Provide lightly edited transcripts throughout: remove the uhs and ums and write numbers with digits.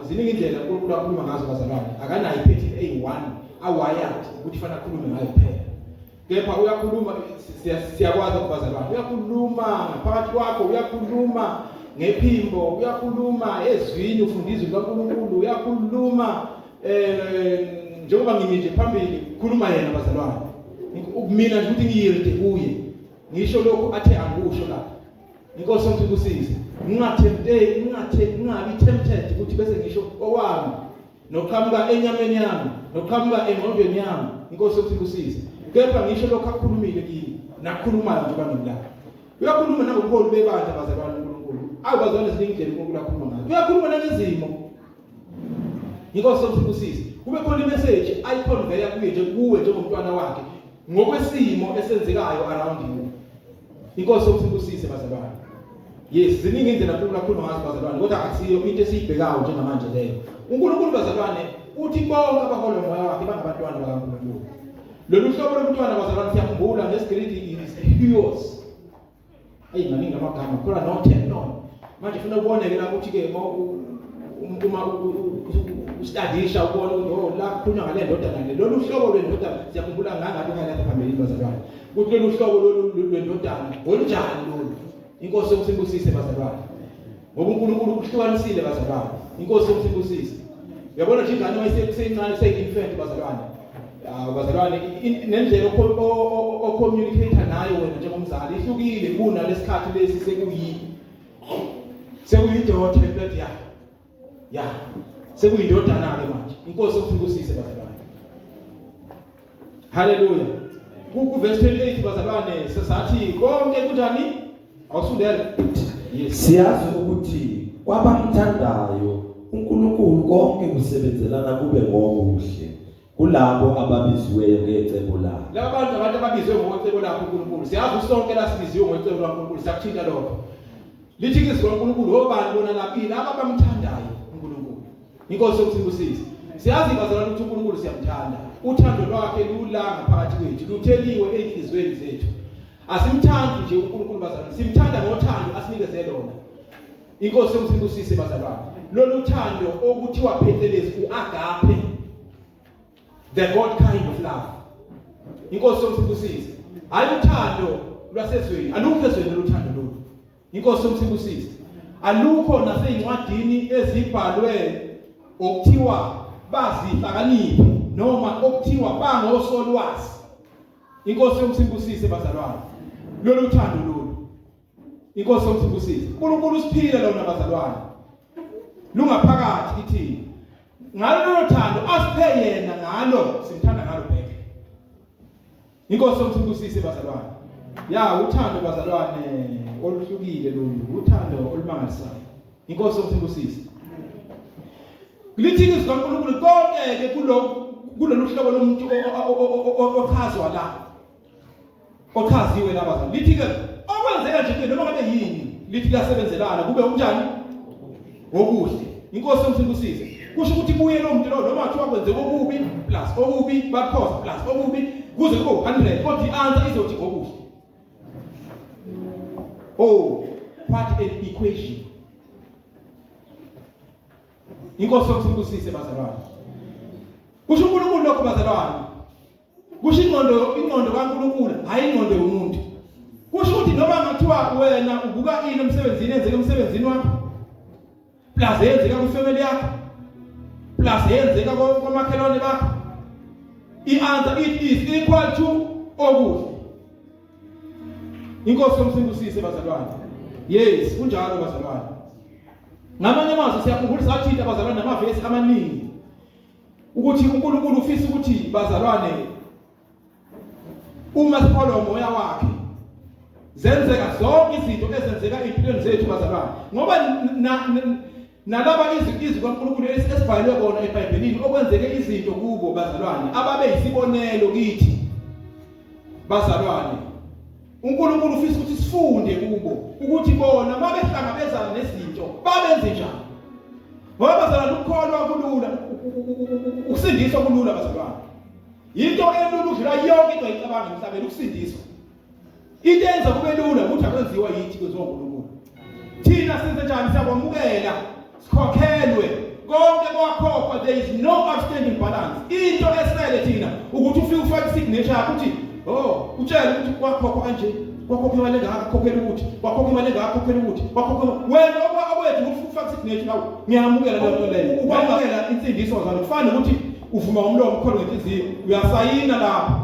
ziningi indlela uNkulunkulu akhuluma ngazo bazalwane. Akanayo iphethini eyi1 awired ukuthi fanele akhulume ngayo kuphela. Kepha uyakhuluma siyakwazi ukubazalwane. Uyakhuluma ngaphakathi kwakho, uyakhuluma ngephimbo, uyakhuluma ezwini ufunda izwi likaNkulunkulu, uyakhuluma njengoba ngimi nje phambili khuluma yena bazalwane. Mina nje ukuthi ngiyilde kuye. Ngisho lokho athe angisho la. Inkosi yomthubusise. Ngingabi tempted ukuthi bese ngisho okwami noqhamuka enyameni yami, noqhamuka engqondweni yami. Inkosi yomthubusise. Kepha ngisho lokho akhulumile kimi, nakhulumayo nje bangimla. Uyakhuluma nangobuholi bebandla bazalwane uNkulunkulu. Awubazalwane ziningi indlela uNkulunkulu akhuluma ngayo. Uyakhuluma nangezimo. Inkosi yomthubusise. Kube khona imessage ayiconveya kuye nje kuwe njengomntwana wakhe ngokwesimo esenzekayo around you. Inkosi yomthubusise bazalwane. Yes, ziningi indlela uNkulunkulu akhuluma ngazo bazalwane, kodwa akusiyo into esiyibhekayo njengamanje leyo. uNkulunkulu bazalwane uthi bonke abaholwa umoya wakhe bangabantwana bakaNkulunkulu. Lolu hlobo lomntwana bazalwane siyakhumbula ngesigiridi is huios. Hey maningi amagama khona no technon. Manje ufuna uboneke la ukuthi ke uma ustadisha ubona ukuthi la kukhulunywa ngale ndodana le. Lolu hlobo lwendodana siyakhumbula ngathi ukhanya phambili bazalwane. Ukuthi lolu hlobo lwendodana olunjani lolu? Inkosi yomthubusise bazalwane. Ngoba uNkulunkulu ukuhlukanisile bazalwane. Inkosi yomthubusise. Uyabona nje ingane mayisencane seyinfant bazalwane. Bazalwane nendlela ocommunicate nayo wena njengomzali ihlukile kuna lesikhathi lesi sekuyidodana phela ya sekuyindodana ke manje. Inkosi yomthubusise bazalwane. Haleluya. Ku verse 28 bazalwane sesathi konke kunjani? Awusundela. Yes. Siyazi ukuthi kwabamthandayo uNkulunkulu konke kusebenzelana kube ngokuhle kulabo ababiziweyo ngecebo lakhe. Laba abantu ababizwe ngocebo lakhe uNkulunkulu. Siyazi sonke la sibiziwe ngocebo laNkulunkulu sakuthinta lokho. Lithi izwi laNkulunkulu obani bona laphi laba abamthandayo uNkulunkulu. Inkosi yomthubusise. Siyazi bazalwane ukuthi uNkulunkulu siyamthanda. Uthando lwakhe lulanga phakathi kwethu. Lutheliwe ezinhlizweni zethu. Asimthandi nje uNkulunkulu bazalwane. Simthanda ngothando asinikeze lona. Inkosi yomthubusise bazalwane. Lolu thando okuthiwa phecelezi uagape. The God kind of love. Inkosi yomthubusise. Hayi uthando lwasezweni, alukho ezweni lothando lolu. Inkosi yomthubusise. Alukho nasey'ncwadini ezibhalwe okuthiwa bazihlakaniphi noma okuthiwa bangosolwazi. Inkosi yomthubusise bazalwane. Lolu thando lolu. Inkosi yomthubusise. uNkulunkulu usiphile lona bazalwane. Lungaphakathi kithini. Ngalo thando asiphe yena ngalo simthanda ngalo bheke. Inkosi yomthubusise bazalwane. Ya uthando bazalwane oluhlukile lolu, uthando olumangalisayo. Inkosi yomthubusise. Lithi izwi laNkulunkulu konke ke kulolu hlobo lomuntu ochazwa la. Ochaziwe la bazalwane. Lithi ke okwenzeka nje noma ngabe yini, lithi kuyasebenzelana kube unjani? Okuhle. Inkosi yomthubusise. Kusho ukuthi kuye lo muntu lo noma kuthiwa kwenzeka okubi plus okubi bakhoza plus okubi kuze kube 100 kodwa i-answer izothi okuhle. Oh, what an equation. Inkosi yomthubusise bazalwane. Kusho uNkulunkulu lokho bazalwane. Kusho ingqondo kaNkulunkulu hayi ingqondo yomuntu. Kusho ukuthi noma ngathiwa wena ubuka ini emsebenzini enzeke emsebenzini wakho plus yenzeka kwifamily yakho plus yenzeka kwamakhelwane bakho, i-answer it is equal to okuhle. Inkosi yomthubusise bazalwane. Yes, kunjalo bazalwane. Ngamanye amazwi siyakhumbula sathi abazalwane namavesi amaningi ukuthi uNkulunkulu ufisa ukuthi bazalwane uma siphola umoya wakhe zenzeka zonke izinto ezenzeka empilweni zethu bazalwane. Ngoba nalaba izwi kaNkulunkulu esibhalwe kona eBhayibhelini okwenzeke izinto kubo bazalwane ababe yisibonelo kithi bazalwane. uNkulunkulu ufisa ukuthi sifunde kubo ukuthi bona mabehlangabezana nezinto babenze njani. Ngoba bazalwane ukukholwa kulula, ukusindiswa kulula bazalwane. Into elula udlula yonke into ayicabanga emhlabeni ukusindiswa. Into eyenza kube lula ukuthi akwenziwa yithi kwezoNkulunkulu. Thina senze njani siyakwamukela, sikhokhelwe konke kwakhokhwa, there is no outstanding balance. Into esele thina ukuthi ufike ufake isignature yakho uthi utshela ukuthi kwakhokhwa kanje, kwakhokha imali engaka khokhela ukuthi, kwakhokha imali engaka khokhela ukuthi, kwakhokha wena okwethu ufake isignature nawe. Ngiyamukela le nto leyo. Ukwamukela insindiso zalo kufana ukuthi uvuma umlomo ukhona ngenhliziyo, uyasayina lapha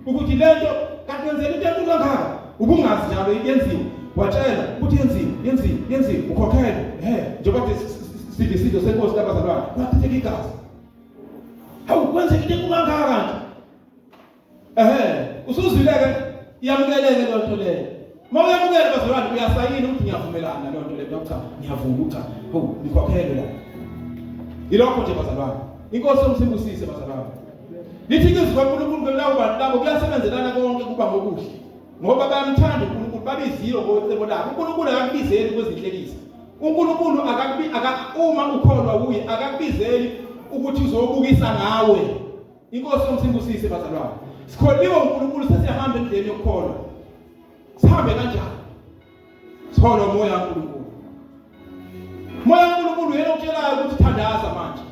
ukuthi lento kanti wenzela into enkulu kangaka, ubungazi njalo yenziwe. Watshela ukuthi yenziwe ukhokhele njengoba sidlo senkosi labazalwane bathetheka igazi. Hawu kwenzeka into enkulu kangaka nje. Usuzileke iyamukeleke le nto leyo. Uma uyamukela bazalwane uyasayina ukuthi ngiyavumelana nale nto leyo, cha ngiyavuma ukuthi nikhokhele la. Yilokho nje bazalwane. Inkosi yomsibusise bazalwane. Lithi izwi kaNkulunkulu labo kuyasebenzelana konke kuba ngokuhle. Ngoba bayamthanda uNkulunkulu, babizilo ngocebo labo. uNkulunkulu akakubizeli kwezinhlekisa. uNkulunkulu uma ukholwa kuye akakubizeli ukuthi uzobukisa ngawe. Inkosi yomsibusise bazalwane. Sikholiwe uNkulunkulu sesiyahamba endleleni yokukholwa. Sihambe kanjani? Sikholwa umoya kaNkulunkulu. Moya kaNkulunkulu uyena okutshelayo ukuthi thandaza manje.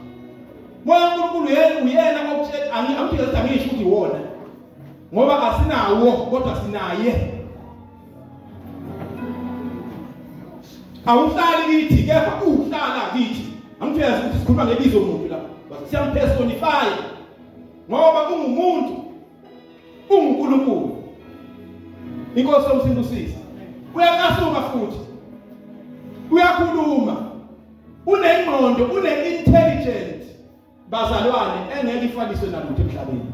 Moya kaNkulunkulu uyena okutshela angithi angisho ukuthi wona. Ngoba asinawo kodwa sinaye. Awuhlali kithi kepha uhlala kithi. Angifeza ukuthi sikhuluma ngebizo lomuntu la. Siyampersonify. Ngoba ungumuntu. UNkulunkulu. Inkosi yomsibusise. Uyakasuka futhi. Uyakhuluma. Unengqondo, une-intelligent bazalwane engeke ifaniswe nalutho emhlabeni.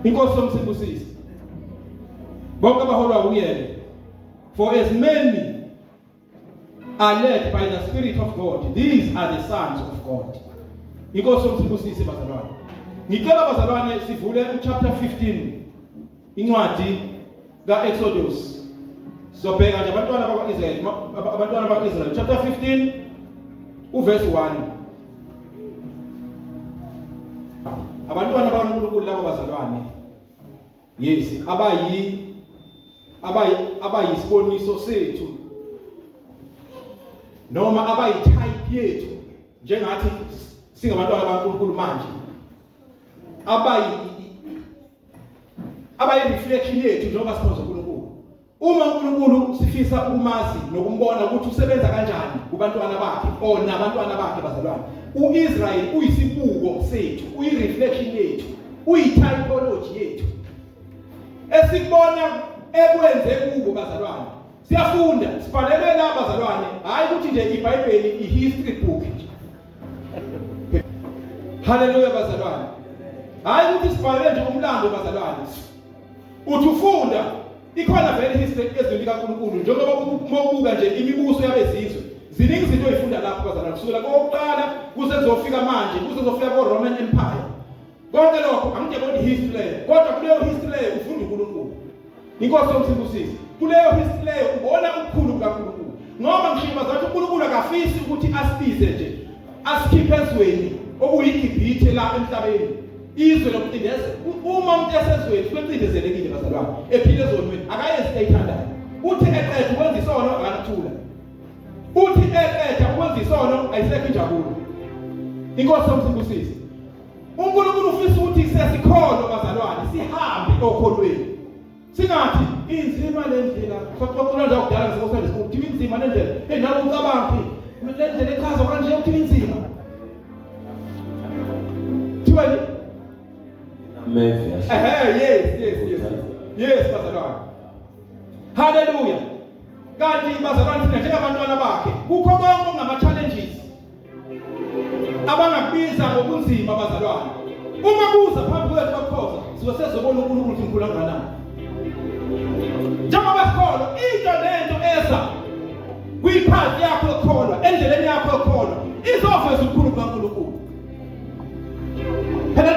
Inkosi yomsibusise. Bonke abaholwa uyena. For as many are led by the Spirit of God, these are the sons of God. Inkosi yomsibusise bazalwane. Ngicela bazalwane sivule chapter 15 incwadi kaExodus. Sobheka nje abantwana bakwaIsrael, chapter 15 uverse 1. Abantwana bakaNkulunkulu labo bazalwane. Yes, abayisiboniso sethu. Noma abayitype yethu njengathi singabantwana bakaNkulunkulu manje. Reflection yethu njengoba sikhonza uNkulunkulu. Uma uNkulunkulu sifisa ukumazi nokumbona ukuthi usebenza kanjani kubantwana bakhe nabantwana bakhe bazalwane. uIsrael uyisibuko sethu, uyireflection yethu, uyitypology yethu. Esikubona ekwenze kubo bazalwane. Siyafunda, sibhalelwe la bazalwane, hayi ukuthi nje iBhayibheli ihistory book. Hallelujah bazalwane. Hayi ukuthi sibhalele nje umlando bazalwane. Uthi ufunda ikhona vele history ezweni likaNkulunkulu njengoba ubuka nje imibuso yabezizwe. Ziningi izinto oyifunda lapho bazalwane kusukela kokuqala kuze kuzofika manje, kuze kuzofika ko-Roman Empire. Konke lokho angikuboni history, kodwa kuleyo history ufunda uNkulunkulu. Inkosi yomsibusise. Kuleyo history ubona ukukhulu kaNkulunkulu. Ngoba ngisho bazathi uNkulunkulu akafisi ukuthi asibize nje, asikhiphe ezweni okuyiGibhithe la emhlabeni. Izwe lokucindezela. Uma umuntu esezweni kwecindezelekile bazalwane, ephile ezonweni akayenzi ayithandayo. Uthi eqeda ukwenza isono akathula. Uthi eqeda ukwenza isono ayisekho injabulo. Inkosi yomsibusise. uNkulunkulu ufisa ukuthi sesikholo bazalwane sihambe okholweni. Singathi inzima lendlela. Sokuxoxela nje ukudala ngisebenzisa ukuthi inzima lendlela. Nawe ucabangi lendlela echaza kanje ukuthi inzima. Thiweni Yes, bazalwane. Hallelujah. Kanti bazalwane thina njengabantwana bakhe kukho konke ngama-challenges abangakubiza ngobunzima bazalwane. Uma kuza phambi kwethu bakukhoza sibe sezobona uNkulunkulu ukuthi mkhulu kangakanani. Njengoba sikholwa into lento eza kwiphathi yakho yokukholwa, endleleni yakho yokukholwa izoveza ubukhulu bukaNkulunkulu. Phela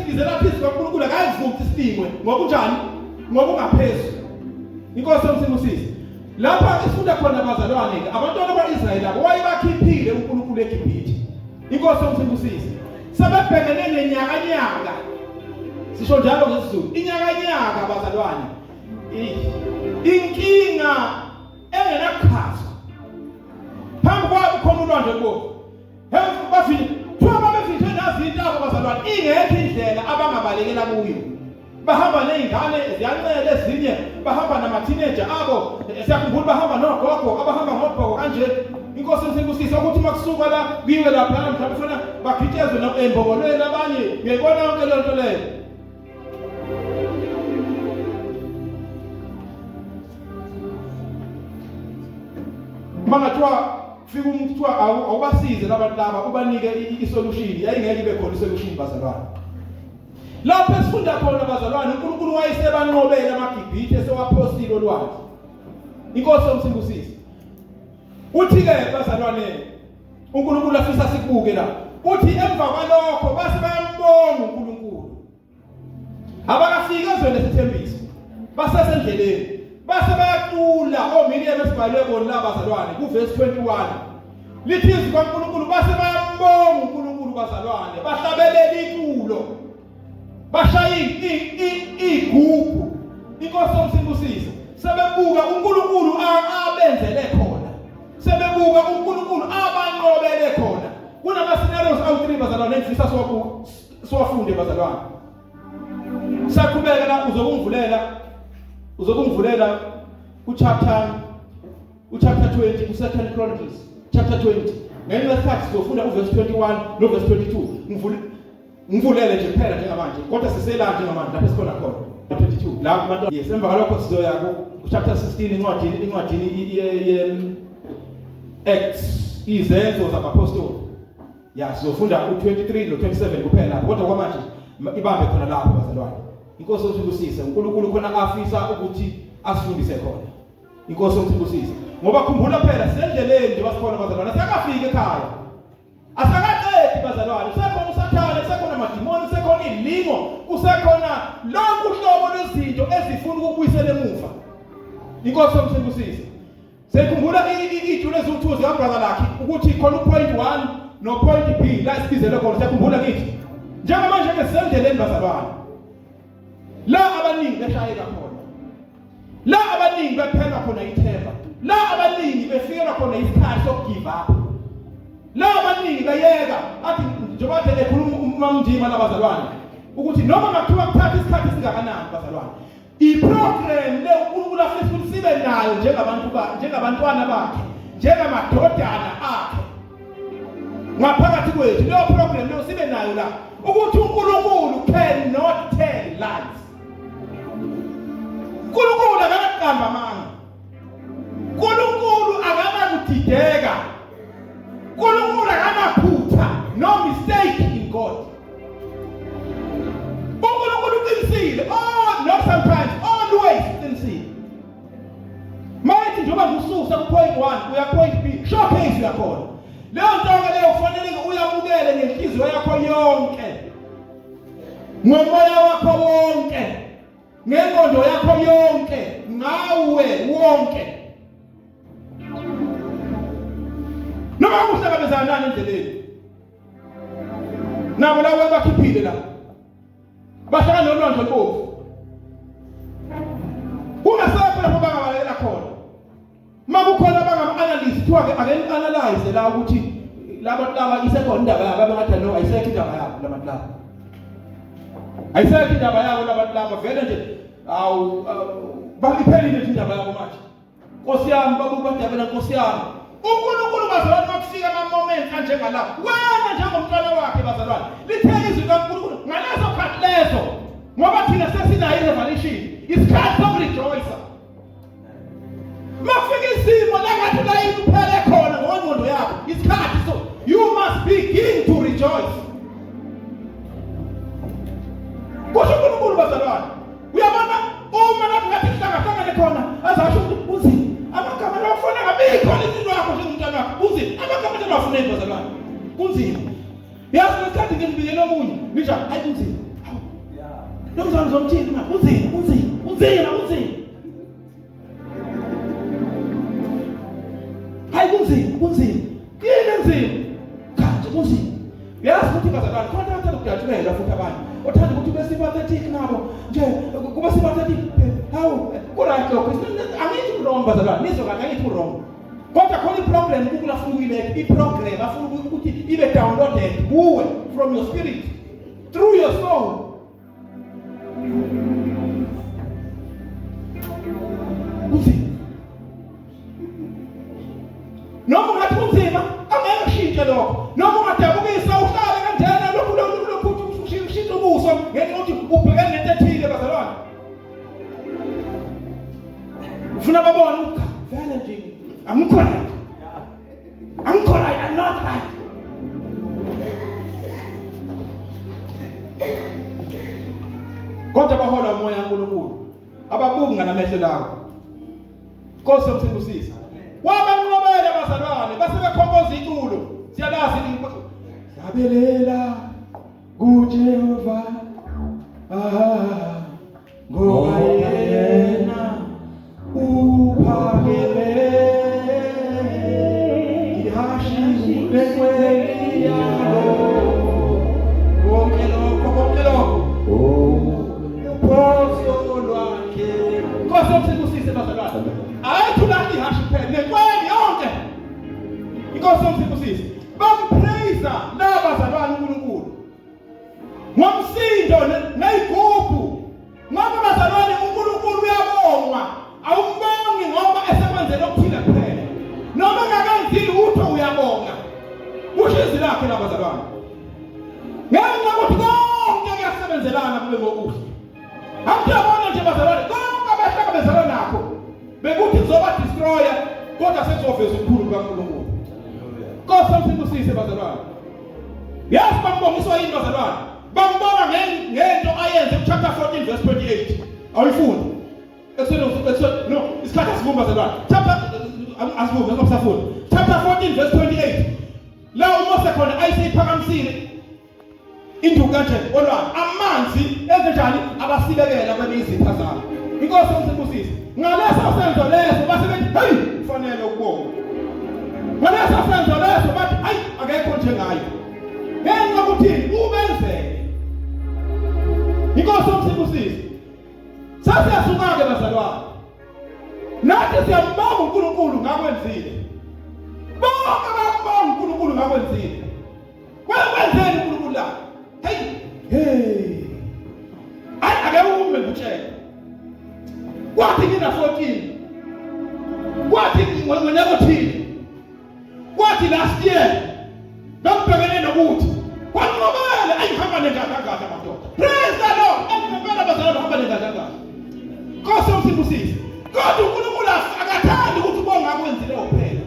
izelaphisi kaNkulunkulu akayivuki ukuthi sidingwe ngokunjani, ngokungaphezulu. Inkosi yomsibusise. Lapha isifunda khona bazalwane-ke abantwana bakaIsrayeli abo wayebakhiphile uNkulunkulu eGibhithe. Inkosi yomsibusise. Sebebhekene nenyakanyaka. Sisho njalo ngesizulu. Inyakanyaka bazalwane. Inkinga engenakhaza. Phambi kwabo khona ulwandle kubo. abalekela kuyo. Bahamba nezingane ziyancela ezinye, bahamba nama-teenager abo, siyakhumbula bahamba nogogo, abahamba ngobhoko kanje. Inkosi Msengusisa ukuthi makusuka la kuyiwe lapha mhlawumbe ufuna bagitshezwe embongolweni abanye. Ngiyayibona yonke leyo nto leyo. Mangathiwa fika umuntu kuthiwa awubasize labantu laba ubanike isolution, yayingeke ibe khona isolution bazalwane. Lapho esifunda khona bazalwane, uNkulunkulu wayesebanqobele amaGibhithe esewaphosile olwandle. Inkosi yomsingusisi. Uthi-ke bazalwane, uNkulunkulu afisa sikubuke la. Uthi emva kwalokho base bayambonga uNkulunkulu. Abakafika ezweni lesithembiso. Basesendleleni. Base bayaqula omiliye besibhalwe bona la bazalwane kuverse 21. Lithi izwi kaNkulunkulu base bayambonga uNkulunkulu bazalwane, bahlabelela iculo. Bashaya igubhu. Inkosi yomsingusisi. Sebebuka uNkulunkulu abenzele khona. Sebebuka uNkulunkulu abanqobele khona. Kunama scenarios awu-3 bazalwane engifisa siwafunde bazalwane. Saqhubeka la uzokungivulela uchapter 20 ku-2 Chronicles chapter 20. Ngenye lesikhathi sizofunda uverse 21 noverse 22. Ngivulele nje kuphela njengamanje kodwa sisela njengamanje lapho sikhona khona 22 la kubantu. Yes, emva kwalokho sizoya ku chapter 16 incwadini Acts, izenzo zabapostoli. Ya sizofunda u23 no27 kuphela kodwa kwamanje ibambe khona lapho bazalwane. Inkosi yomsingusisi uNkulunkulu khona afisa ukuthi asifundise khona. Inkosi yomsingusisi ngoba khumbula phela sendleleni nje wasikhona bazalwane, sakafika ekhaya. Asakaqedi bazalwane, usekhona usathane, usekhona amadimoni, usekhona ilimo, usekhona lonke uhlobo lwezinto ezifuna ukubuyisela emuva. Inkosi yomsingusisi sekhumbula ijule eziwu2 zikabrother lakhe ukuthi khona upoint 1 no point B la sibizele khona. Sekhumbula kithi njengamanje ngesendleleni bazalwane, la abaningi beshayeka khona, la abaningi bephela khona ithemba, la abaningi befika khona isikhathi sokugive up, la abaningi bayeka athi njengoba ekhuluma umamndima labazalwane ukuthi noma makuthiwa kuthatha isikhathi singakanani bazalwane, iprogram le uNkulunkulu afisa ukuthi sibe nayo njengabantwana bakhe, njengamadodana akhe ngaphakathi kwethu. Leyo program leyo sibe nayo la ukuthi uNkulunkulu cannot tell lies. uNkulunkulu akaqamba amanga, uNkulunkulu akakudideka, uNkulunkulu akamaphutha, no mistake in God. uNkulunkulu uqinisile, not sometimes, always uqinisile. Mayithi njengoba ngususa ku point 1 uya point B, showcase uyakhona. Leyo nto leyo kufanele uyamukele ngenhliziyo yakho yonke, ngomoya wakho wonke, ngengqondo yakho yonke, ngawe wonke. Noma kuhlangabezana nani endleleni, nabo lawe bakhiphile la bahlangana nolwandle olubovu, ungasapha lapho bangabalela khona. Makukhona bangama-analyst kuthiwa ke ake-analyze la ukuthi labantu laba isekhona indaba yabo, abangathi no ayisekho indaba yabo labantu laba, ayisekho indaba yabo labantu laba, vele nje baliphelile nje indaba yabo manje. Nkosi yami babubadabela, Nkosi yami uNkulunkulu bazalwane makufika ama-moments anjengala wena njengomntwana wakhe bazalwane, lithele izwi kaNkulunkulu ngalezo khathi lezo, ngoba thina sesinayo i-revelation, isikhathi sokurejoyisa. Makufika isimo langathi la iphele khona ngengqondo yakho, isikhathi so you must begin to rejoice. Kusho uNkulunkulu bazalwane, uyabona uma nathi sihlangane khona azasho ukuthi uzini amagama lawufuna ngabikho lezinto yakho njengomntwana wakho, uzini amagama lawufuna bazalwane kunzima. Yazi lesikhathi ngibikele omunye ngisho hayi kunzima, lo mzalo zomthini na kunzima hayi kunzima yini nzima kanje kunzima. Yazi ukuthi bazalwane khona bathanda ukujatshumela futhi abantu othanda ukuthi ube sympathetic nabo nje kuba sympathetic. Hawu kuright lokho, angithi wrong bazalwane, nizwa kahle angithi wrong, kodwa khona i-program uNkulunkulu afuna ukuyibeka, i-program afuna ukuthi ibe downloaded kuwe from your spirit through your soul. kunzima noma ungathi kunzima angeke ushintshe lokho noma ungadabukisa uhlale kanjena lokhu ushintshe ubuso ngenxa ukuthi ubhekene nento ethile bazalwane ufuna babone ukuthi vele nje angikho right I'm not right kodwa bahola umoya kaNkulunkulu ababuki ngamehlo lawo Nkosi yomsindisisa wabanqobela abazalwane base bekhomboza iculo siyalazi sabelela kuJehova ngoba yena uphakeme ihashi lekweli yalo konke lokho uphoso lwakhe Nkosi yomsindisisa bazalwane ayithulani ihashi phela nekweli yonke Inkosi yomsindisisa bampraise nabazalwane uNkulunkulu ngomsindo nayigugu ngoba bazalwane uNkulunkulu uyabongwa awumbongi ngoba esekwenzela okuphila kuphela noma ngakenzile utho uyabonga kusho izwi lakhe labazalwane ngenxa ukuthi konke kuyasebenzelana kube ngokuhle akuyabona nje bazalwane konke abahlangabezana nakho bekuthi kuzoba destroyer kodwa sesizoveza ukukhulu kaNkulunkulu Nkosi yomsindisisa bazalwane yazi bambongiswa yini bazalwane bambonga ngento ayenze chapter 14 verse 28 awuyifundi no isikhathi asivumba bazalwane chapter asivumba ngokusafunda chapter 14 verse 28 la uMose khona ayisiphakamisile induku kanje olwana amanzi ezenjani abasibekela kwemizipha zabo Inkosi yomsindisisa ngalesa senzo leso base bethi hey kufanele ukubonga ngalesa senzo leso bathi hayi akekho njengayo ngenxa ukuthi ubenzele Inkosi yomsindisisa sasiyasuka-ke bazalwane nathi siyambonga uNkulunkulu ngakwenzile bonke bayambonga uNkulunkulu ngakwenzile wenzeni uNkulunkulu la hey ake ume ngutshela kwathi ngina 14 kwathi ngonyaka othile kwathi last year ngabhekene nokuthi kwanqobela ayihamba nengaga amadoda praise the Lord ngempela bazalwane hamba nengaga Nkosi yomsindisisa kodwa uNkulunkulu akathandi ukuthi ubonge akwenzile kuphela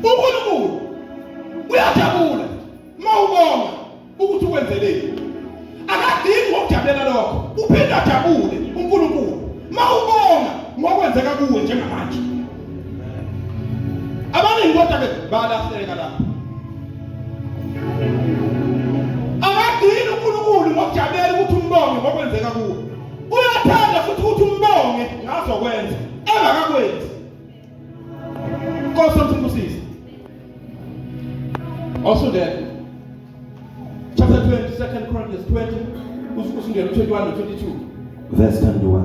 uNkulunkulu uyajabula mawubonga ukuthi ukwenzeleni akadingi ukujabulela lokho uphinda ajabule uNkulunkulu mawubonga ngokwenzeka kuwe njengamanje abaningi kodwa ke balahleka lapha akadingi uNkulunkulu ngokujabulela ukuthi umbonge ngokwenzeka kuwe uyathanda futhi ukuthi umbonge ngazokwenza engakakwenzi Nkosi yomsindisisa also there chapter 20 2 Chronicles 20 usungena 21 no 22 verse 21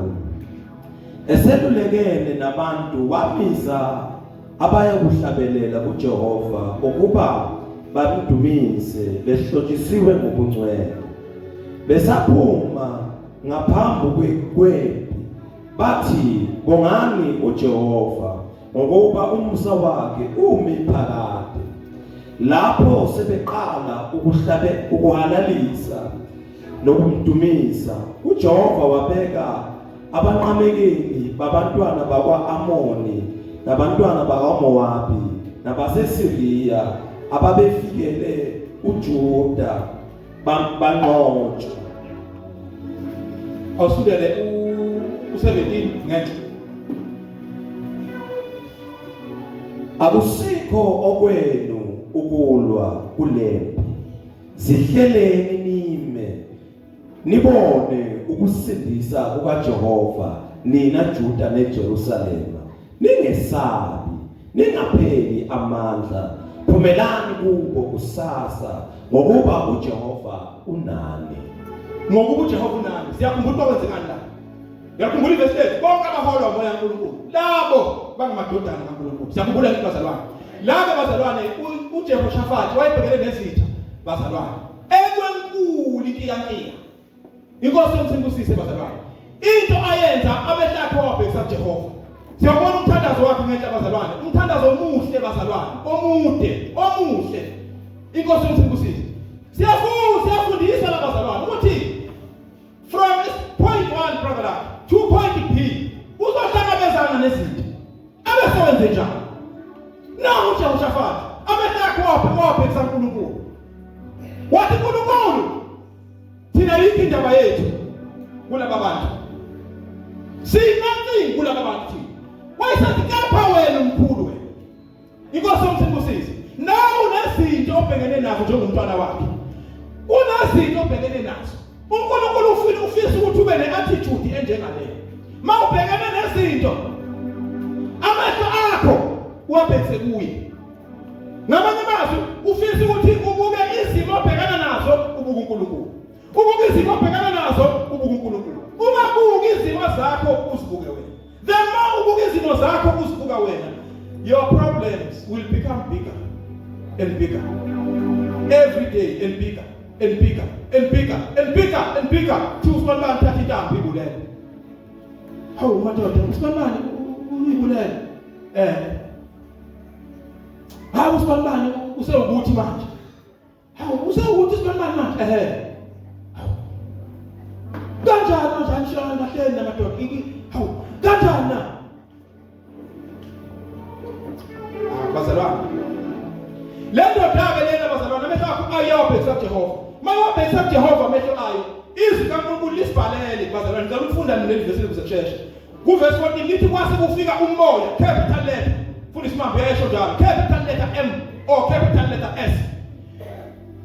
eselulekene nabantu wamisa abaya kuhlabelela kuJehova ukuba bamdumise behlotshisiwe ngobungcwele besaphuma ngaphambi kwempi bathi bongani uJehova ngokuba umusa wakhe umi phakade lapho sebeqala ukuhalalisa nokumdumisa uJehova wabeka abanqamekeli babantwana bakwa-Amoni nabantwana bakwaMowabi nabasesiriya ababefikele uJuda banqotshwa awusudele u17 ngenxa akusikho okwenu ukulwa kulempi zihleleni nime nibone ukusindisa kukaJehova nina Juda neJerusalema ningesabi ningapheli amandla phumelani kubo kusasa ngokuba uJehova unani ngokuba uJehova unani siyakhumbula kwenzekani la yakhumbula verse 8 bonke abaholwa umoya kaNkulunkulu labo bangamadodana kaNkulunkulu siyakhumbula ukuthi bazalwane labo bazalwane uJehoshafati wayebhekele nezitha bazalwane ekwenkulu inkinga Inkosi yomthembusise bazalwane. Into ayenza amehlo akhe wabhekisa kuJehova. Siyabona umthandazo wakhe ngenhla bazalwane. Umthandazo omuhle bazalwane, omuhle. Inkosi yomthembusise. Siyafundisa labazalwane ukuthi from point 1 brother to point B uzohlangabezana nezinto. Abesewenze njani? Nawu uJehoshafati, amehlo akhe wabhekisa kuNkulunkulu. Wathi uNkulunkulu, thina yikho indaba yethu kulaba bantu. Sinansi kulaba bantu. Wayesathi kapha wena umkhulu wena. Inkosi yomthembusise. Nawu nezinto obhekene nazo njengomntwana wakhe. Unezinto obhekene nazo. uNkulunkulu ufisa ukuthi ube ne-attitude enjengaleyo. Mawubhekene nezinto, amehlo akho uwabhekise kuye. Ngamanye amazwi ufisa ukuthi ubuke izimo obhekana nazo ubuke uNkulunkulu. Ubuke izimo obhekana nazo ubuke uNkulunkulu. Ungabuki izimo zakho uzibuke wena. The more ubuke izimo zakho uzibuka wena, your problems will become bigger and bigger. Every day and bigger and bigger and bigger and bigger and bigger. Usibani thatha intambo ibulele. Hawu madoda, usibani uyibulele. Hawu usibani usewukuthi manje. Hawu usewukuthi usibani manje. Hawu. Kanjani shona hleli namadoda. Hawu, kanjani? Bazalwane. Le ndoda-ke lena bazalwane amehlo akho ayobhekisa kuJehova. Mawabhekisa kuJehova amehlo ayo, izwi kaNkulunkulu lisibhalele bazalwane. Ngicela ukufunda leli verse lokushesha. Kuverse 14 lithi kwase kufika umoya, capital letter. Fundisa imambe yesho njalo, capital letter M or capital letter S.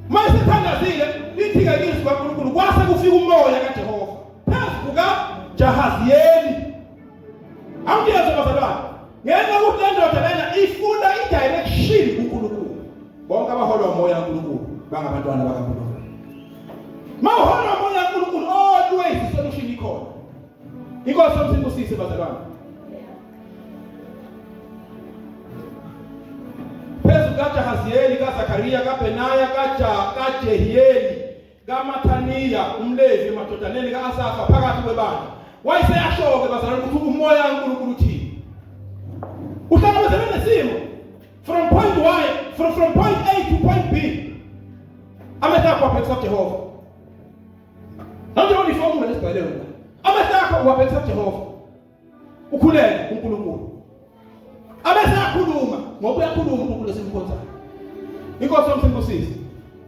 Mase thandazile lithi-ke izwi kaNkulunkulu kwase kufika umoya kaJehova phezu kukaJahaziyeli. Angiyezwa bazalwane. Ngenxa ukuthi le ndoda lena ifuna i-direction kuNkulunkulu. Bonke abaholwa umoya kaNkulunkulu bangabantwana bakaNkulunkulu. Mawuholwa umoya kaNkulunkulu always isolution ikhona. Inkosi yomthembusise bazalwane. Phezu kaJahaziyeli, kaZakhariya, kaBenaya, kaJehiyeli, kaMathaniya umLevi emadodaneni kaAsafa phakathi kwebandla. Wayeseyasho-ke bazalwane ukuthi umoya kaNkulunkulu uthini. Uhlangabezana nesimo from point Y, from point A to point B. Amehlo akho wabhekisa kuJehova. Nanjalo iformula lesibhaliwe. Amehlo akho wabhekisa kuJehova. Ukhuleke kuNkulunkulu. Abese akhuluma ngoba uyakhuluma uNkulunkulu esimkhonzayo. Inkosi yomthembusise.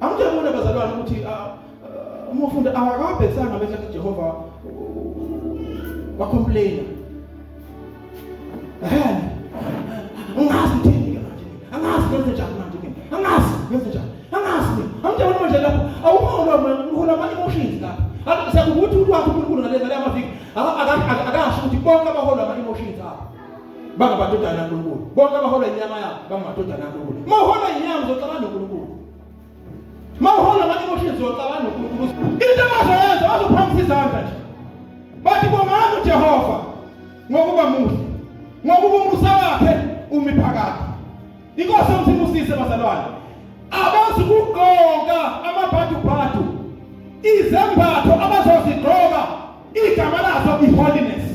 Angijabule bazalwane ukuthi uma ufunda akabhekisanga amehlo kuJehova wa-complain. Angazi ngithini manje. Angazi ngenze njani manje kimi. Angazi ngenze njani. Angazi. Angijabule manje lapho awuhola ama-emotions lapho. Siyakubuthi ulwazi uNkulunkulu ngale amaviki. Akasho ukuthi bonke abahola ama-emotions abo bangamadodana kaNkulunkulu. Bonke abahola inyama yabo bangamadodana kaNkulunkulu. Mawuhola inyama uzocabanga noNkulunkulu. Mawuhola ama-emotions uzocabanga noNkulunkulu. Into abazoyenza bazophakamisa izandla nje. Bathi bongani uJehova ngokuba muhle. Ngokuba umusa wakhe umi phakathi. Inkosi yomthembusise bazalwane. Abazi ukugqoka amabhadu-bhadu. Izembatho abazozigqoka igama lazo i-holiness.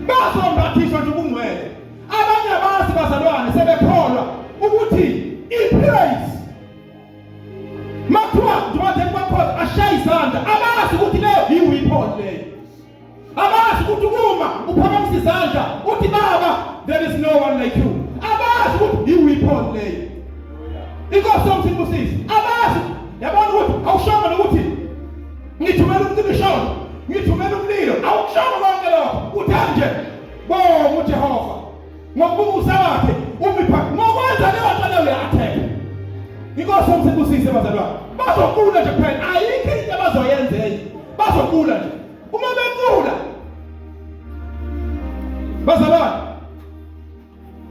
Bazombathiswa nje ubungcwele. Abanye abazi bazalwane sebekholwa ukuthi i-praise makuthiwa njengoba kubakhona ashaya izandla. Abazi ukuthi leyo yi-weapon leyo. Abazi ukuthi uma uphakamisa izandla uthi baba there is no one like you. Abazi ukuthi yi-weapon leyo. Inkosi yomthembusise. Abazi yabona ukuthi awushongo nokuthi ngithumela umcibisholo, ngithumela umlilo. Awukushongo konke lokho. Uthani nje bonke uJehova ngokubusa wakhe umipha ngokwenza leyo nto leyo ya-attack. Inkosi yomthembusise bazalwane. Bazokula nje kuphela. Ayikho into abazoyenza enye. Bazokula nje. Uma bekula bazalwane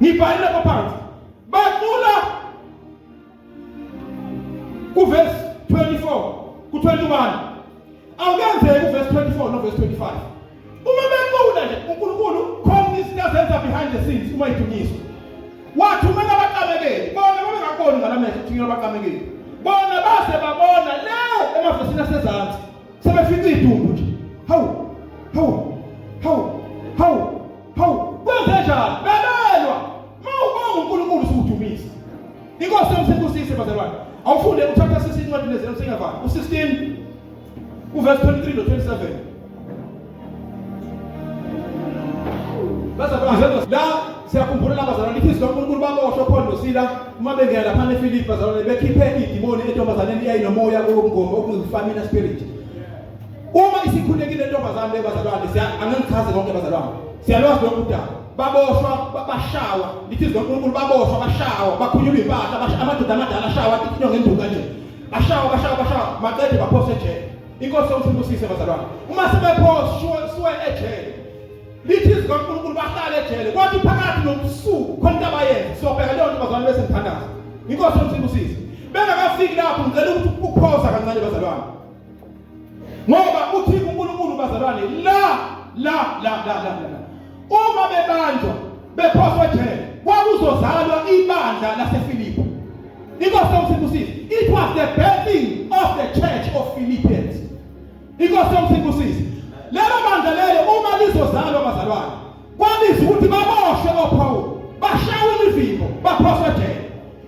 ngibhalile lapha phansi bakula kuverse 24 ku21 awukenzeki uverse 24 noverse 25. Uma bekula nje uNkulunkulu khona izinto azenza behind the scenes uma idunyiswa. Wathumela abaqamekeli bona bengakoni ngalamehlo ukuthumela abaqamekeli. Bona base babona le emavesini asezansi befika idumbu nje. Hawu. Kwenze njalo. Belelwa. Mawubonga uNkulunkulu usudumisa. Inkosi yomsebenzisi bazalwane. Awufunde uthatha sesincwadi lezi emsingavana. U16 uverse 23 no 27. Bazalwane la siyakhumbula labazalwane ithi uNkulunkulu baboshwa Paul noSila uma bengena lapha eFilipi bazalwane bekhiphe idimoni entombazaneni eyayinomoya womgomo okuyifamina spirit. Uma isikhulekile intombazane bazalwane angenichaze konke bazalwane. Siyalwazi lokhu udaba. Baboshwa bashawa lithi uNkulunkulu baboshwa bashawa bakhunyulwa impahla amadoda amadala ashawa itinyo ngenduka nje. Bashawa maqede baphoswe ejele. Inkosi yomsebenzisi bazalwane. Uma sebephoswe ejele lithi uNkulunkulu bahlala ejele kwathi phakathi nobusuku khona into abayenza sobheka leyo nto bazalwane bese mthandaza. Inkosi yomsebenzisi bengakafiki lapho ngicela ukuthi ukuphosa kancane bazalwane. Ngoba uthi uNkulunkulu bazalwane la uma bebanjwa bephoswa ejele kwakuzozalwa ibandla laseFilipi. Inkosi yomsebenzisi it was the birthing of the church of Philippians. Inkosi yomsebenzisi lelo bandla lelo uma lizozalwa bazalwane kwaliza ukuthi baboshwe oPaul bashawe imivimbo baphoswe ejele.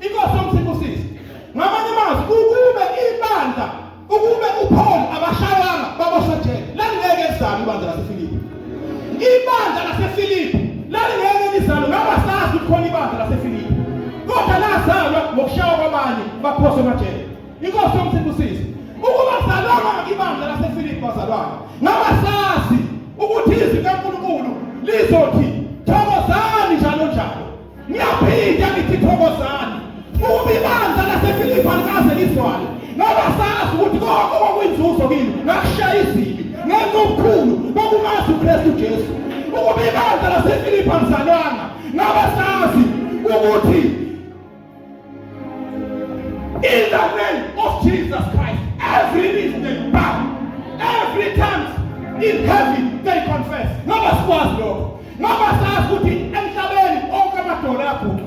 Inkosi yomsebenzisi ngamanye amazwi ukube uPaul abashawanga baboshwe ejele langeke lizalwe ibandla laseFilipi. Ibandla laseFilipi lalingeke lizalwe ngabasazi ukukhona ibandla laseFilipi. Kodwa lazalwa ngokushawa kwabanye baphoswe ejele. Inkosi yomsebenzisi ukuba salama ibandla laseFilipi bazalwane ngabasazi ukuthi izwi kaNkulunkulu lizothi thokozani njalo. Ngiyaphinda ngithi thokozani. Ukuba ibandla laseFilipi alikaze lizwane ngabasazi ukuthi konke okuyinzuzo kini ngakushaya izibi ngenxa okukhulu bokumazi uKristu Jesu. Ukuba ibandla laseFilipi alizalwanga ngabasazi ukuthi in the name of Jesus Christ every knee will bow, every tongue in heaven they confess. Ngabasazi lokho. Ngabasazi ukuthi emhlabeni onke amadoda ayakhupha.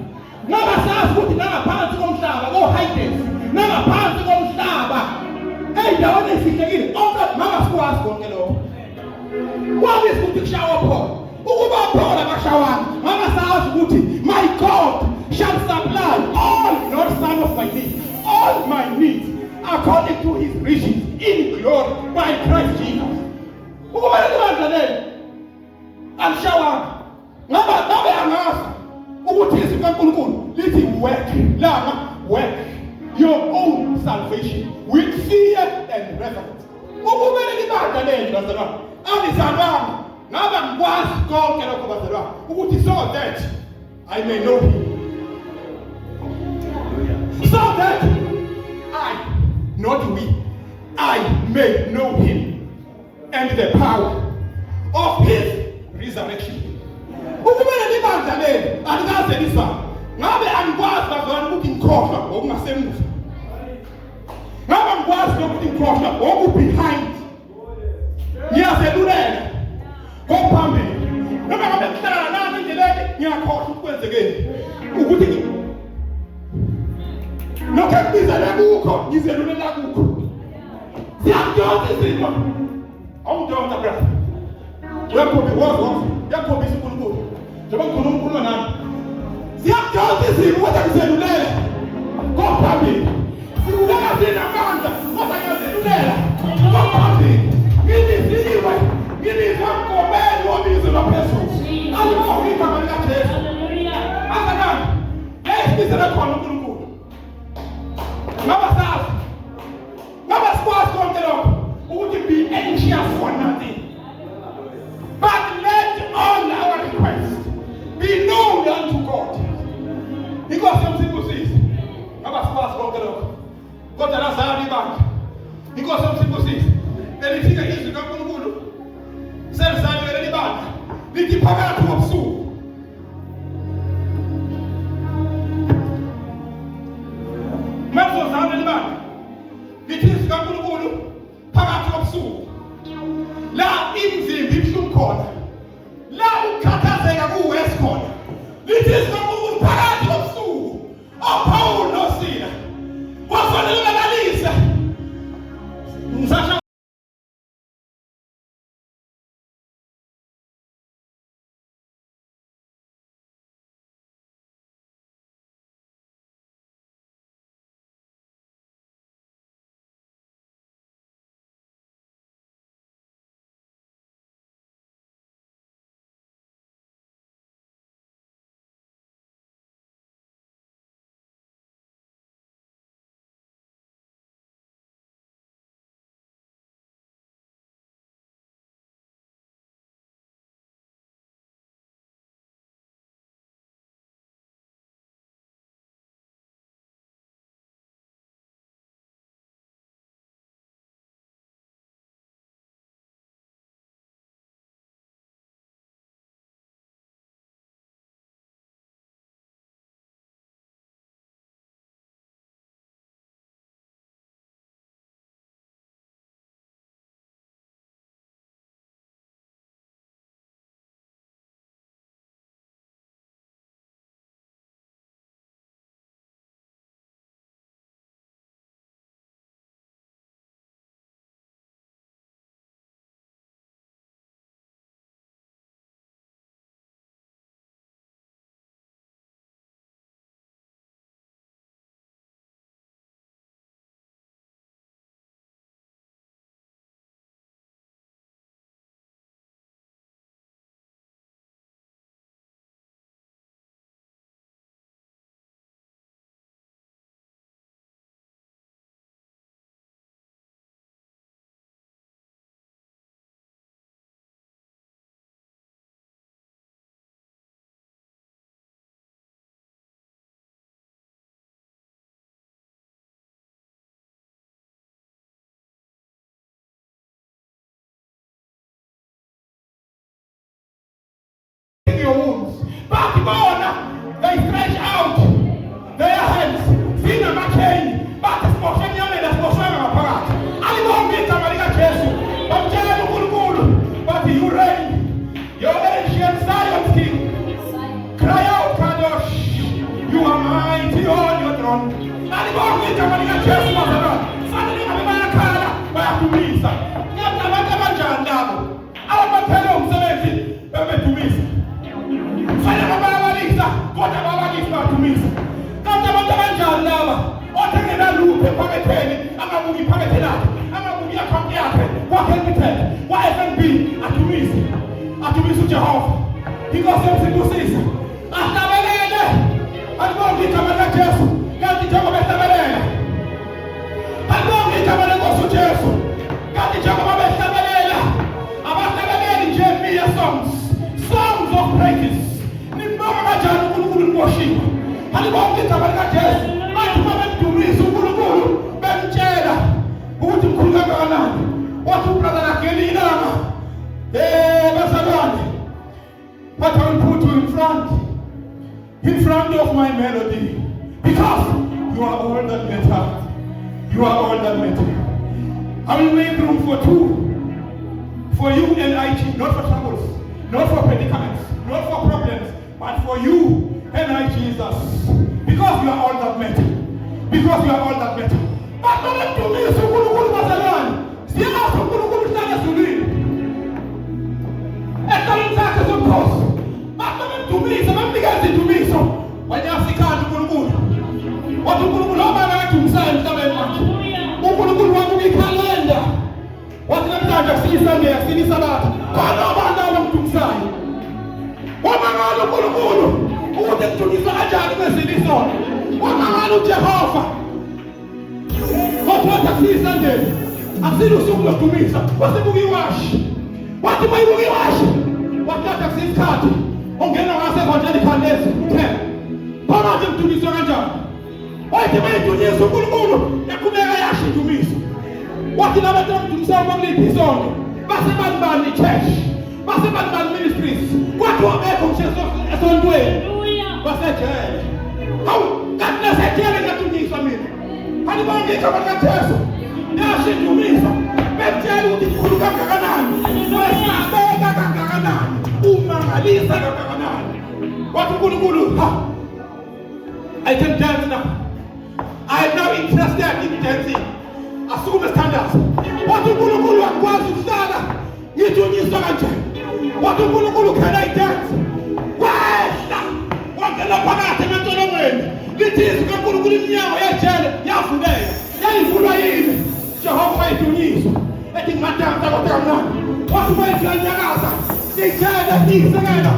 Ngabasazi ukuthi nangaphansi komhlaba ko-Hades nangaphansi komhlaba ey'ndaweni ezihlekile onke ngabasikwazi konke lokho. Kwabiza ukuthi kushawa Paul ukuba Paul akashawanga ngabasazi ukuthi my God shall supply all, not some of my needs, all my needs according to his riches in glory by Christ Jesus. Ukuba libandla lelo alishawanga ngabe angazi ukuthi izwi kaNkulunkulu lithi work your own salvation with fear and reverence. Ukuba libandla lelo bazalwane alizalwanga ngabe ngikwazi konke lokho bazalwane ukuthi so that I may know him, so that I, not we, I may know him and the power of his resurrection. Ukubona libandla lelo alikaze lizalwe ngabe angikwazi bazalwane ukuthi ngikhohlwa okungasemuva. Ngabe ngikwazi ukuthi ngikhohlwa okubehind. Ngiyazelulela kophambili. Noma ngabe ngihlala nami endleleni ngiyakhohlwa ukwenzekeni ukuthi lokho ekubizele kukho ngizelulela kukho. Siyakudonsa izinto. Awudonsa brother. Yakhombisa uNkulunkulu. Njengoba uNkulunkulu nami. Siyakudonsa izinto kodwa ngizelulela kophambili. Silulela sinamandla kodwa ngiyazelulela kophambili. Ngibizwe ngomeli wobizo lwaphezulu. Alibonge igama likaJesu. Azanami esibizele khona uNkulunkulu. Ngabasikwazi konke lokho ukuthi be anxious for nothing, but let all our requests be known unto God. Inkosi yomsebenzisi ngabasikwazi konke lokho kodwa lazalwa ibandla. Inkosi yomsebenzisi elifika izwi kaNkulunkulu selizalwe leli bandla lithi phakathi kobusuku mazozalwa leli bandla lithi izwi kaNkulunkulu phakathi kobusuku la imizimba ibuhlungu khona, la ukukhathazeka kuwesikhona lithi izwi kaNkulunkulu phakathi kobusuku oPaul noSila kwafanele balalise. They stretch out their hands. Sina makeni. Bata sposha nyame na sposha maparata. Alimwambia malika Yesu. Bamjana mukulu. But you reign. Your ancient Zion King. Cry out, Kadosh. You are mighty on your throne. Alimwambia malika Yesu masana. Sana ni mabaya kala. Bayatumisa. Nyama waka manjandamo. Awa mapelo msemezi. Bametumisa. Fanya mabawaliza. Kota mabawaliza batumisa. Kata mabawaliza. Otengena lupe paketeni. Ama mugi paketenati. Ama mugi akambi yake. Kwa helmitete. Kwa FNB. Atumisi. Atumisi Jehova. Because msingusisa. Atabelele. Alibongi kamana Yesu. Kati chako betabelele. Alibongi kamana kosu Yesu. Kati chako betabelele. Abatabelele Jeremiah songs. Songs of praises. Ni mama majani kulukulu worship. Alibongi kamana Yesu. Atuma mtumisi kulukulu. Benchela. Uti mkulunga kanani. Watu brother na keli inama. Basadani. But I will put you in front of my melody, because you are all that matter. You are all that matter. I will make room for two, for you and I, not for troubles, not for predicaments, not for problems, but for you and I, Jesus, because you are all that matter. Because you are all that matter. But don't to me, so good Basadani. See how so good started to do. Etalintaka zokhosi. Bakho mdumiso bamnikeza indumiso. Wanyasikana uNkulunkulu. Wathi uNkulunkulu obana wathumsayo emhlabeni wakhe. uNkulunkulu wakubikhalenda. Wathi namhlanje siyiSunday sinisabatha. Khona abantu abamthumsayo. Wamangala uNkulunkulu ukuthi kuthunisa kanjani kwesilisona. Wamangala uJehova. Wathi siyiSunday asilusuku lokudumisa. Wasibukiwashi. Wathi mayibukiwashi. Wakati akusikhathi ongena ngasekhonjeni khalezi kuphela. Phakathi mdumiso kanjani? Wathi mayidunyiswa uNkulunkulu yakhubeka yasho indumiso. Wathi nabantu abamdumisayo bakuliphi isonto? Basebanibani church. Basebanibani ministries. Kwathi wabekho msheso esontweni. Basejele. Hawu, kanti nasejele ngadunyiswa mina. Kanti bonke igama likaJesu. Yasho indumiso. Betshela ukuthi ikhulu kangakanani. Wesabeka kangakanani. Umangalisa kangakanani. Wathi uNkulunkulu, I can dance now. I am now interested in dancing. Asukume standards. Wathi uNkulunkulu akwazi ukuhlala ngidunyiswa kanjani. Wathi uNkulunkulu, can I dance? Wehla. Wangena phakathi emantolongweni. Lithi izwi kaNkulunkulu iminyango yejele yavuleka. Yayivulwa yini? Jehova idunyiswa. Ethi ngimadansa kodwa kamnandi. Wathi mayifanyakaza. Ngijele ngiyisekela.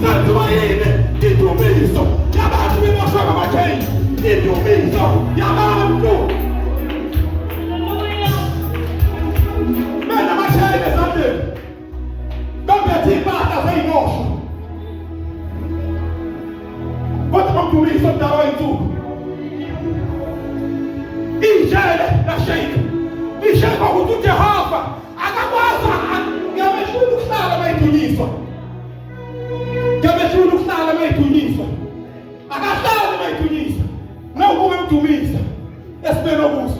Santuwa yini? Indumiso. Yabantu bimoshweka abathengi. Indumiso. Yabantu. Mena abathengi esandleni. Bambethe impahla zeyimoshwa. Kodwa bamdumiso mdala wayinsuku. Ijele lashayika. Ishayika ukuthi uJehova akakwazi ngameshulu ukuhlala mayidunyiswa. Ngameshulu ukuhlala mayidunyiswa. Akahlali mayidunyiswa. Nawubuka mdumisa esibeno kuso.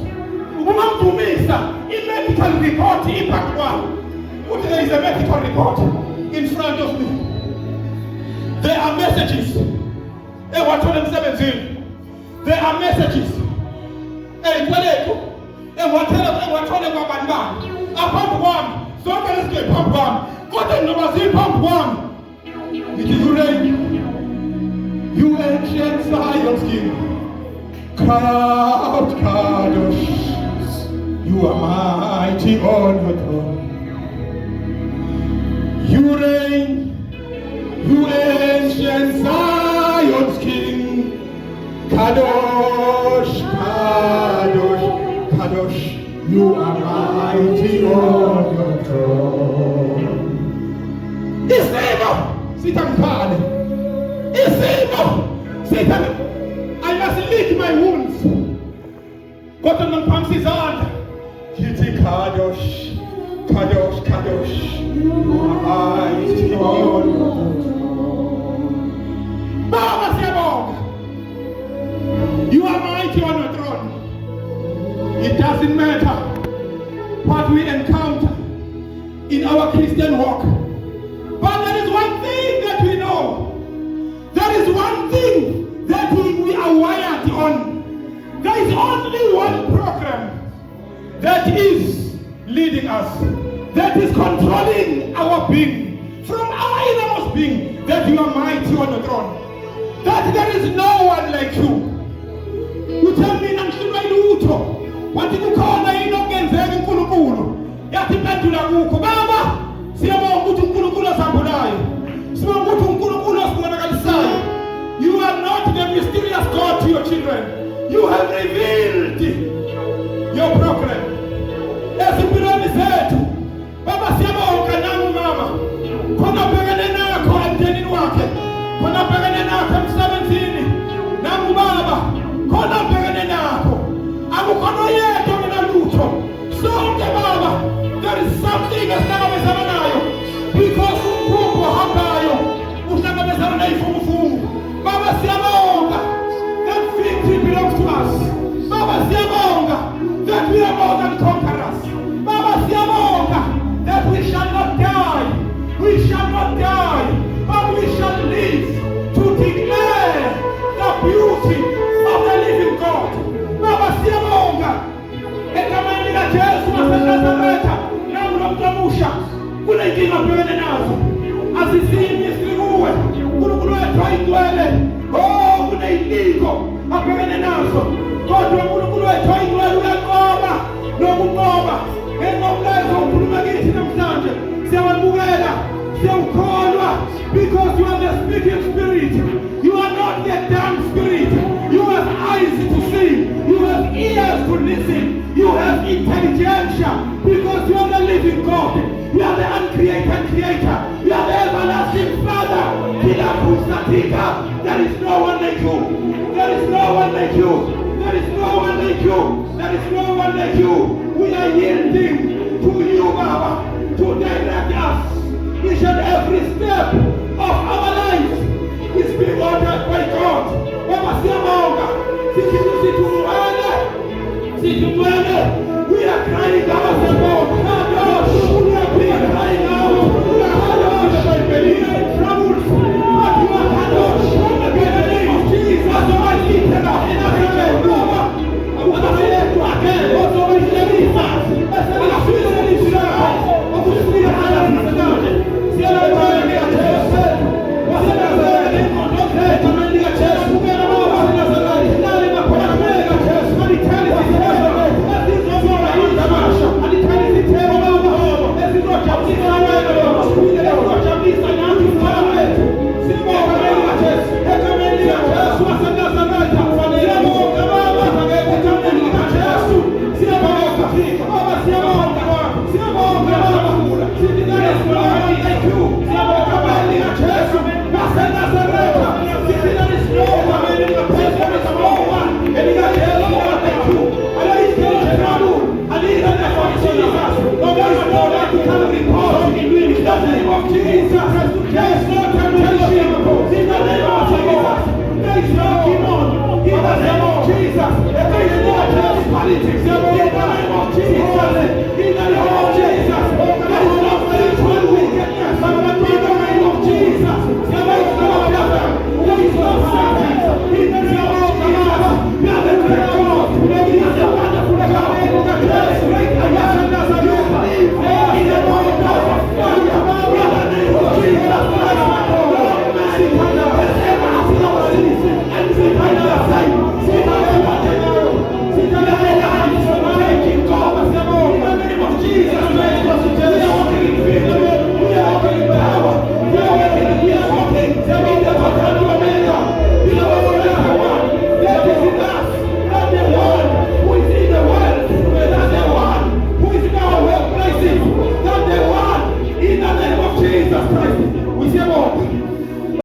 Ubuka mdumisa i-medical report impact kwami. Uthi there is a medical report in front of me. There are messages. Ewathole emsebenzini. There are messages. Kweleko ewathole kwabanibani aphambi kwami zonke lezinto phambi kwami kodwa noma ziphambi kwami ngithi you reign, you ancient Zion's King. Cry out, Kadosh, you are mighty on your throne. You reign, you ancient Zion's King. Kadosh, Kadosh, Kadosh, you are mighty on your throne. Isimo, sitamkhane. Isimo, sitam. I must lick my wounds. Kodwa ngiphamisa izandla. Kiti Kadosh, Kadosh, Kadosh. You are mighty on your throne. Baba Siyabonga. You are mighty on your throne. It doesn't matter what we encounter in our Christian walk. But there is one thing that we know. There is one thing that we are wired on. There is only one program that is leading us, that is controlling our being, from our innermost being, that you are mighty on the throne. That there is no one like you. You tell me namshulwa ilutho. Wathi kukhona into okenzeka uNkulunkulu. Yathi pendula kukho. Baba, siyabonga ukuthi uNkulunkulu asambulayo. Siyabonga ukuthi uNkulunkulu asibonakalisayo. You are not the mysterious God to your children. You have revealed your program. Ezimpilweni zethu. Baba siyabonga namu mama. Khona bhekene nakho emndenini wakhe. Khona bhekene nakho emsebenzini. Namu baba. Khona bhekene nakho. Akukhona yedwa mina lutho. Sonke baba. There is something esihlangabezana nayo. Because ukhupho hambayo uhlangabezana nayifumufumu. Baba siyabonga. That victory belongs to us. Baba siyabonga. That we are more than conquerors. Baba siyabonga. That we shall not die. We shall not die. But we shall live to declare the beauty of the living God. Baba siyabonga. Egameni la Yesu waseNazareta na unomtamusha. Kuna inkinga mbele nazo. Azizimi esikuwe. UNkulunkulu wethu ayigcwele. Oh, kuna inkingo abhekene nazo. Kodwa uNkulunkulu wethu ayigcwele uyanqoba nokunqoba. Engomlezo ukhuluma kithi namhlanje. Siyawamukela, siyawukholwa, because you are the speaking spirit. You are not the dumb spirit. You have eyes to see. You have ears to listen. You have intelligence, because you are the living God. You are the uncreated creator. You are the everlasting Father. There is no one like you. There is no one like you. There is no one like you. There is no one like you. We are yielding to you, Baba, to direct us. Each and every step of our lives is being ordered by God. Baba siyabonga. Sithi we are crying ourselves.